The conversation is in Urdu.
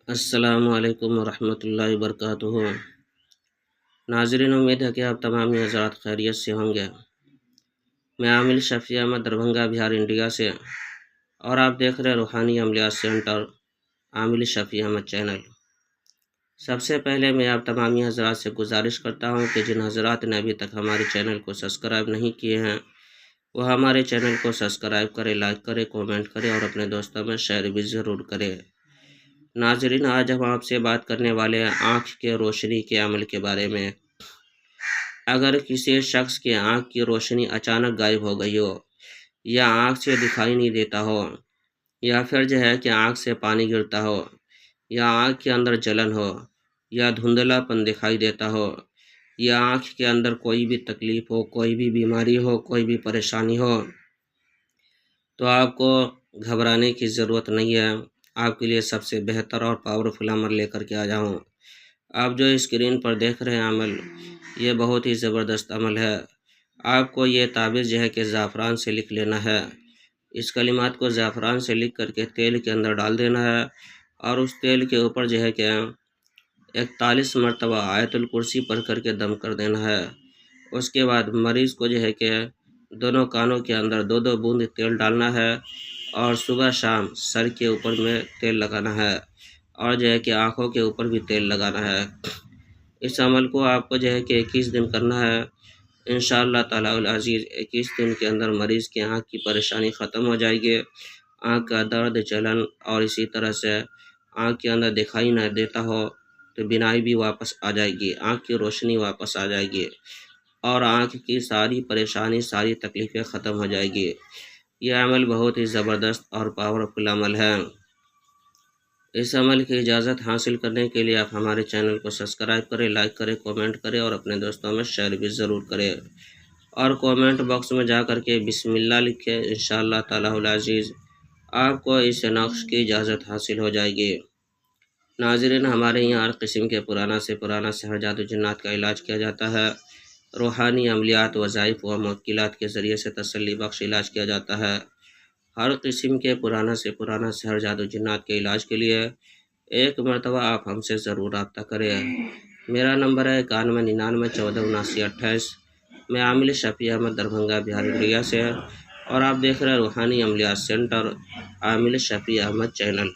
السلام علیکم ورحمۃ اللہ وبرکاتہ۔ ناظرین، امید ہے کہ آپ تمام حضرات خیریت سے ہوں گے۔ میں عامل شفیع احمد، دربھنگہ، بہار، انڈیا سے، اور آپ دیکھ رہے روحانی عملیات سینٹر عامل شفیع احمد چینل۔ سب سے پہلے میں آپ تمام حضرات سے گزارش کرتا ہوں کہ جن حضرات نے ابھی تک ہمارے چینل کو سبسکرائب نہیں کیے ہیں وہ ہمارے چینل کو سبسکرائب کرے، لائک کرے، کومنٹ کرے اور اپنے دوستوں میں شیئر بھی ضرور کرے۔ ناظرین، آج ہم آپ سے بات کرنے والے ہیں آنکھ کے روشنی کے عمل کے بارے میں۔ اگر کسی شخص کی آنکھ کی روشنی اچانک غائب ہو گئی ہو، یا آنکھ سے دکھائی نہیں دیتا ہو، یا پھر کہ آنکھ سے پانی گرتا ہو، یا آنکھ کے اندر جلن ہو، یا دھندلا پن دکھائی دیتا ہو، یا آنکھ کے اندر کوئی بھی تکلیف ہو، کوئی بھی بیماری ہو، کوئی بھی پریشانی ہو، تو آپ کو گھبرانے کی ضرورت نہیں ہے۔ آپ کے لیے سب سے بہتر اور پاورفل عمل لے کر کے آ جاؤں۔ آپ جو اسکرین پر دیکھ رہے ہیں عمل، یہ بہت ہی زبردست عمل ہے۔ آپ کو یہ تعویذ کہ زعفران سے لکھ لینا ہے۔ اس کلمات کو زعفران سے لکھ کر کے تیل کے اندر ڈال دینا ہے، اور اس تیل کے اوپر کہ 41 مرتبہ آیت الکرسی پڑھ کر کے دم کر دینا ہے۔ اس کے بعد مریض کو کہ دونوں کانوں کے اندر 2 بوند تیل ڈالنا ہے، اور صبح شام سر کے اوپر میں تیل لگانا ہے، اور کہ آنکھوں کے اوپر بھی تیل لگانا ہے۔ اس عمل کو آپ کو کہ 21 دن کرنا ہے۔ انشاءاللہ تعالی العزیز 21 دن کے اندر مریض کی آنکھ کی پریشانی ختم ہو جائے گی۔ آنکھ کا درد، جلن، اور اسی طرح سے آنکھ کے اندر دکھائی نہ دیتا ہو تو بینائی بھی واپس آ جائے گی، آنکھ کی روشنی واپس آ جائے گی، اور آنکھ کی ساری پریشانی، ساری تکلیفیں ختم ہو جائے گی۔ یہ عمل بہت ہی زبردست اور پاورفل عمل ہے۔ اس عمل کی اجازت حاصل کرنے کے لیے آپ ہمارے چینل کو سبسکرائب کریں، لائک کریں، کومنٹ کریں اور اپنے دوستوں میں شیئر بھی ضرور کریں، اور کومنٹ باکس میں جا کر کے بسم اللہ لکھیں۔ انشاءاللہ تعالی العزیز آپ کو اس نقش کی اجازت حاصل ہو جائے گی۔ ناظرین، ہمارے یہاں ہر قسم کے پرانا سے پرانا سحر، جادو، جنات کا علاج کیا جاتا ہے۔ روحانی عملیات، وظائف و موکلات کے ذریعے سے تسلی بخش علاج کیا جاتا ہے۔ ہر قسم کے پرانا سے پرانا سحر، جادو، جنات کے علاج کے لیے ایک مرتبہ آپ ہم سے ضرور رابطہ کریں۔ میرا نمبر ہے 9199147928۔ میں عامل شفیع احمد، دربھنگہ، بہار، انڈیا سے، اور آپ دیکھ رہے ہیں روحانی عملیات سینٹر عامل شفیع احمد چینل۔